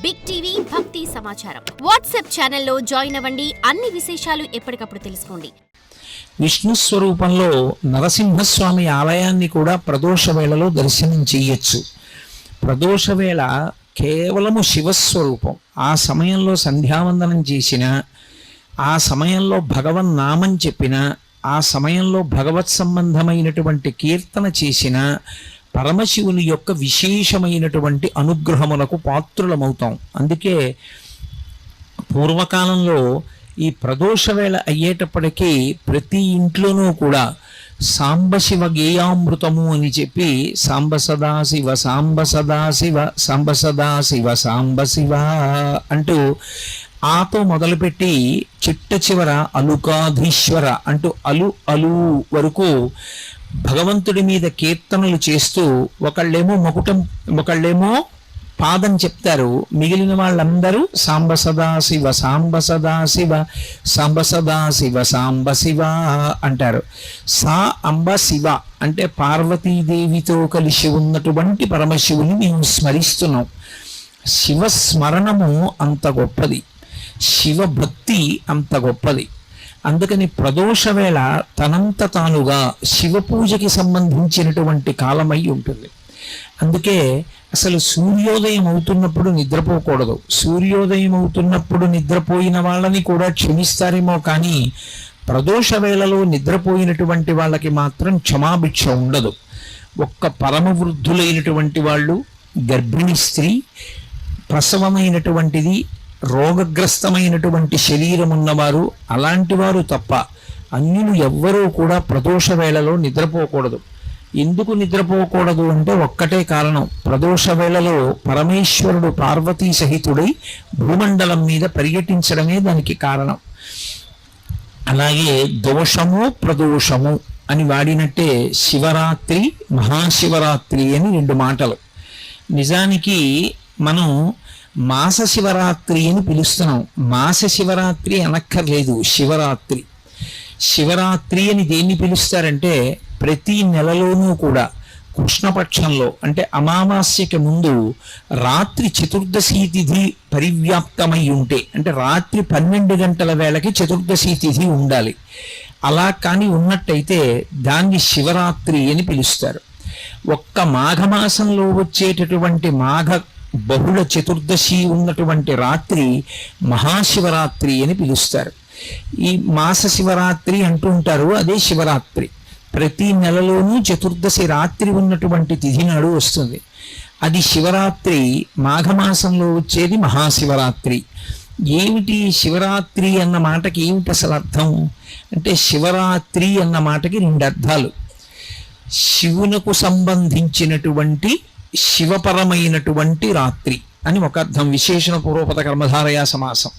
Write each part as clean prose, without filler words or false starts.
Big TV భక్తి సమాచారం WhatsApp ఛానల్లో జాయిన్ అవ్వండి. అన్ని విశేషాలు ఎప్పటికప్పుడు తెలుసుకోండి. విష్ణు స్వరూపంలో నరసింహస్వామి ఆలయాన్ని కూడా ప్రదోష వేళలో దర్శనం చేయొచ్చు. ప్రదోష వేళ కేవలము శివస్వరూపం. ఆ సమయంలో సంధ్యావందనం చేసిన, ఆ సమయంలో భగవన్నామం చెప్పిన, ఆ సమయంలో భగవత్ సంబంధమైనటువంటి కీర్తన చేసిన పరమశివుని యొక్క విశేషమైనటువంటి అనుగ్రహములకు పాత్రులమవుతాం. అందుకే పూర్వకాలంలో ఈ ప్రదోష వేళ అయ్యేటప్పటికీ ప్రతి ఇంట్లోనూ కూడా సాంబశివ గేయామృతము అని చెప్పి సాంబ సదాశివ సాంబ సదాశివ సాంబ సదాశివ సాంబశివ అంటూ ఆతో మొదలుపెట్టి చిట్ట చివర అలుకాధీశ్వర అంటూ అలు వరకు భగవంతుడి మీద కీర్తనలు చేస్తూ ఒకళ్ళేమో మకుటం, ఒకళ్ళేమో పాదం చెప్తారు. మిగిలిన వాళ్ళందరూ సాంబ సదాశివ సాంబ సదాశివ సాంబ సదాశివ సాంబ శివ అంటారు. సా అంబ శివ అంటే పార్వతీదేవితో కలిసి ఉన్నటువంటి పరమశివుని మేము స్మరిస్తున్నాం. శివస్మరణము అంత గొప్పది, శివభక్తి అంత గొప్పది. అందుకని ప్రదోష వేళ తనంత తానుగా శివ పూజకి సంబంధించినటువంటి కాలమై ఉంటుంది. అందుకే అసలు సూర్యోదయం అవుతున్నప్పుడు నిద్రపోకూడదు. సూర్యోదయం అవుతున్నప్పుడు నిద్రపోయిన వాళ్ళని కూడా క్షమిస్తారేమో కానీ ప్రదోష వేళలో నిద్రపోయినటువంటి వాళ్ళకి మాత్రం క్షమాభిక్ష ఉండదు. ఒక్క పరమ వృద్ధులైనటువంటి వాళ్ళు, గర్భిణీ స్త్రీ, ప్రసవమైనటువంటిది, రోగగ్రస్తమైనటువంటి శరీరం ఉన్నవారు, అలాంటి వారు తప్ప అన్యులు ఎవ్వరూ కూడా ప్రదోష వేళలో నిద్రపోకూడదు. ఎందుకు నిద్రపోకూడదు అంటే ఒక్కటే కారణం. ప్రదోష వేళలో పరమేశ్వరుడు పార్వతీ సహితుడై భూమండలం మీద పర్యటించడమే దానికి కారణం. అలాగే దోషము ప్రదోషము అని వాడినట్టే శివరాత్రి, మహాశివరాత్రి అని రెండు మాటలు. నిజానికి మనం మాస శివరాత్రి అని పిలుస్తున్నాం. మాస శివరాత్రి అనక్కర్లేదు, శివరాత్రి. శివరాత్రి అని దేన్ని పిలుస్తారంటే ప్రతి నెలలోనూ కూడా కృష్ణపక్షంలో అంటే అమావాస్యకి ముందు రాత్రి చతుర్దశి తిథి పరివ్యాప్తమై ఉంటే, అంటే రాత్రి 12 గంటల వేళకి చతుర్దశి తిథి ఉండాలి. అలా కానీ ఉన్నట్టయితే దాన్ని శివరాత్రి అని పిలుస్తారు. ఒక్క మాఘమాసంలో వచ్చేటటువంటి మాఘ బహుళ చతుర్దశి ఉన్నటువంటి రాత్రి మహాశివరాత్రి అని పిలుస్తారు. ఈ మాస శివరాత్రి అంటూ ఉంటారు, అదే శివరాత్రి. ప్రతి నెలలోనూ చతుర్దశి రాత్రి ఉన్నటువంటి తిథి నాడు వస్తుంది. అది శివరాత్రి. మాఘమాసంలో వచ్చేది మహాశివరాత్రి. ఏమిటి శివరాత్రి అన్న మాటకి ఏమిటి అసలు అర్థం అంటే, శివరాత్రి అన్న మాటకి రెండు అర్థాలు. శివునకు సంబంధించినటువంటి శివపరమైనటువంటి రాత్రి అని ఒక అర్థం. విశేషణ పూర్వపద కర్మధారయ సమాసం.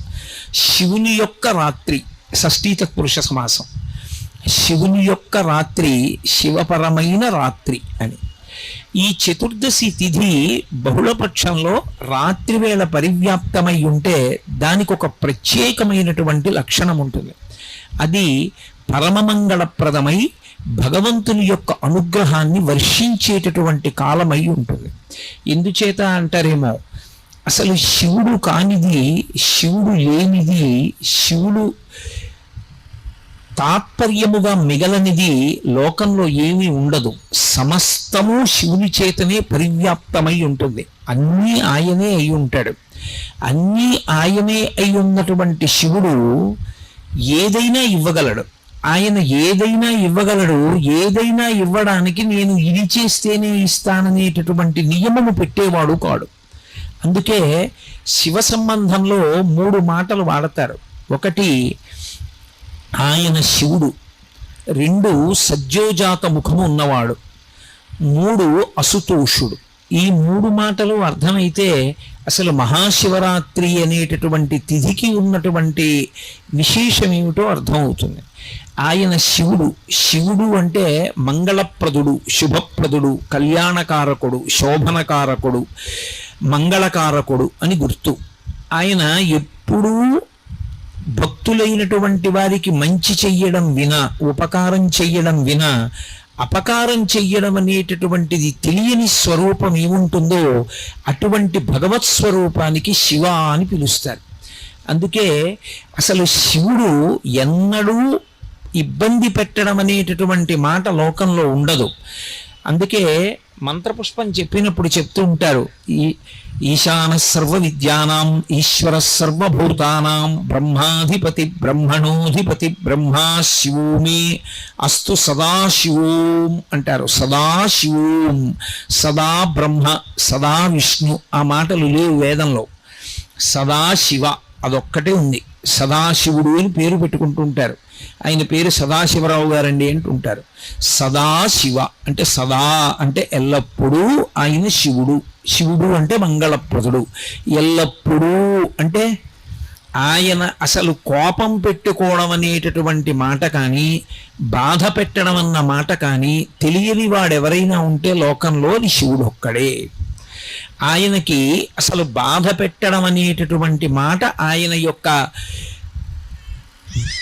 శివుని యొక్క రాత్రి షష్ఠీ తత్పురుష సమాసం. శివుని యొక్క రాత్రి శివపరమైన రాత్రి అని. ఈ చతుర్దశి తిథి బహుళపక్షంలో రాత్రి వేళ పరివ్యాప్తమై ఉంటే దానికి ఒక ప్రత్యేకమైనటువంటి లక్షణం ఉంటుంది. అది పరమమంగళప్రదమై భగవంతుని యొక్క అనుగ్రహాన్ని వర్షించేటటువంటి కాలమై ఉంటుంది. ఎందుచేత అంటారేమో, అసలు శివుడు కానిది, శివుడు లేనిది, శివుడు తాత్పర్యముగా మిగలనిది లోకంలో ఏమీ ఉండదు. సమస్తము శివుని చేతనే పరివ్యాప్తమై ఉంటుంది. అన్నీ ఆయనే అయి ఉంటాడు. అన్నీ ఆయనే అయి ఉన్నటువంటి శివుడు ఏదైనా ఇవ్వగలడు. ఆయన ఏదైనా ఇవ్వగలడు. ఏదైనా ఇవ్వడానికి నేను ఇది చేస్తేనే ఇస్తాననేటటువంటి నియమము పెట్టేవాడు కాడు. అందుకే శివ సంబంధంలో 3 మాటలు వాడతారు. ఒకటి ఆయన శివుడు, 2 సజ్జోజాత ముఖము ఉన్నవాడు, 3 అసుతోషుడు. ఈ 3 మాటలు అర్థమైతే అసలు మహాశివరాత్రి అనేటటువంటి తిథికి ఉన్నటువంటి విశేషం ఏమిటో అర్థమవుతుంది. ఆయన శివుడు. శివుడు అంటే మంగళప్రదుడు, శుభప్రదుడు, కళ్యాణకారకుడు, శోభనకారకుడు, మంగళకారకుడు అని గుర్తు. ఆయన ఎప్పుడూ భక్తులైనటువంటి వారికి మంచి చెయ్యడం వినా, ఉపకారం చెయ్యడం వినా అపకారం చెయ్యడం అనేటటువంటిది తెలియని స్వరూపం ఏముంటుందో అటువంటి భగవత్ స్వరూపానికి శివ అని పిలుస్తారు. అందుకే అసలు శివుడు ఎన్నడూ ఇబ్బంది పెట్టడం అనేటటువంటి మాట లోకంలో ఉండదు. అందుకే మంత్రపుష్పం చెప్పినప్పుడు చెప్తూ ఉంటారు, ఈశాన సర్వ విద్యానాం ఈశ్వర సర్వభూతానాం బ్రహ్మాధిపతి బ్రహ్మణోధిపతి బ్రహ్మా శివోమే అస్తు సదాశివోం అంటారు. సదాశివోం, సదా బ్రహ్మ సదా విష్ణు ఆ మాటలు లేవు వేదంలో. సదాశివ అదొక్కటే ఉంది. సదాశివుడు అని పేరు పెట్టుకుంటూ ఉంటారు. ఆయన పేరు సదాశివరావు గారండి అంటుంటారు. సదాశివ అంటే సదా అంటే ఎల్లప్పుడూ ఆయన శివుడు. శివుడు అంటే మంగళప్రదుడు. ఎల్లప్పుడూ అంటే ఆయన అసలు కోపం పెట్టుకోవడం అనేటటువంటి మాట కానీ బాధ పెట్టడం అన్న మాట కానీ తెలియని వాడెవరైనా ఉంటే లోకంలో అది శివుడు ఒక్కడే. ఆయనకి అసలు బాధ పెట్టడం అనేటటువంటి మాట ఆయన యొక్క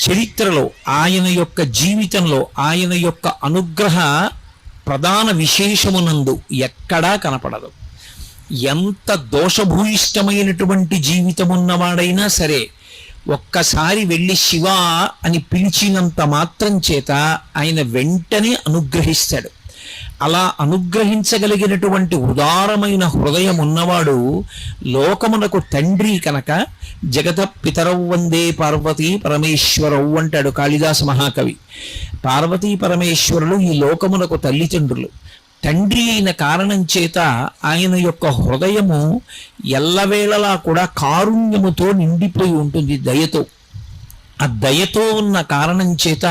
చరిత్రలో, ఆయన యొక్క జీవితంలో, ఆయన యొక్క అనుగ్రహ ప్రధాన విశేషమునందు ఎక్కడా కనపడదు. ఎంత దోషభూయిష్టమైనటువంటి జీవితం ఉన్నవాడైనా సరే ఒక్కసారి వెళ్ళి శివ అని పిలిచినంత మాత్రం చేత ఆయన వెంటనే అనుగ్రహిస్తాడు. అలా అనుగ్రహించగలిగినటువంటి ఉదారమైన హృదయం ఉన్నవాడు లోకమునకు తండ్రి కనుక జగత పితరౌ వందే పార్వతీ పరమేశ్వరౌ అంటాడు కాళిదాస మహాకవి. పార్వతీ పరమేశ్వరులు ఈ లోకమునకు తల్లిదండ్రులు. తండ్రి అయిన కారణం చేత ఆయన యొక్క హృదయము ఎల్లవేళలా కూడా కారుణ్యముతో నిండిపోయి ఉంటుంది, దయతో. ఆ దయతో ఉన్న కారణం చేత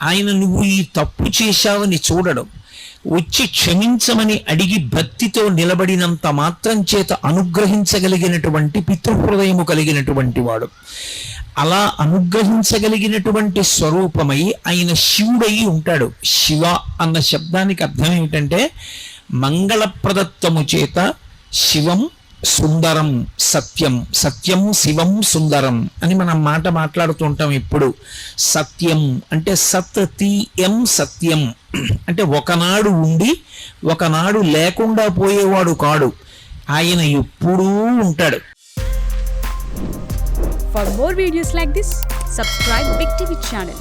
ఆయన నువ్వు ఈ తప్పు చేశావని చూడడం, వచ్చి క్షమించమని అడిగి భక్తితో నిలబడినంత మాత్రం చేత అనుగ్రహించగలిగినటువంటి పితృహృదయము కలిగినటువంటి వాడు. అలా అనుగ్రహించగలిగినటువంటి స్వరూపమై ఆయన శివుడై ఉంటాడు. శివ అన్న శబ్దానికి అర్థం ఏమిటంటే మంగళప్రదత్వము చేత శివం సుందరం సత్యం, సత్యం శివం సుందరం అని మనం మాట మాట్లాడుతూ ఉంటాం ఎప్పుడు. సత్యం అంటే సత్యం, సత్యం అంటే ఒకనాడు ఉండి ఒకనాడు లేకుండా పోయేవాడు కాడు, ఆయన ఎప్పుడూ ఉంటాడు. For more videos like this, subscribe Big TV channel.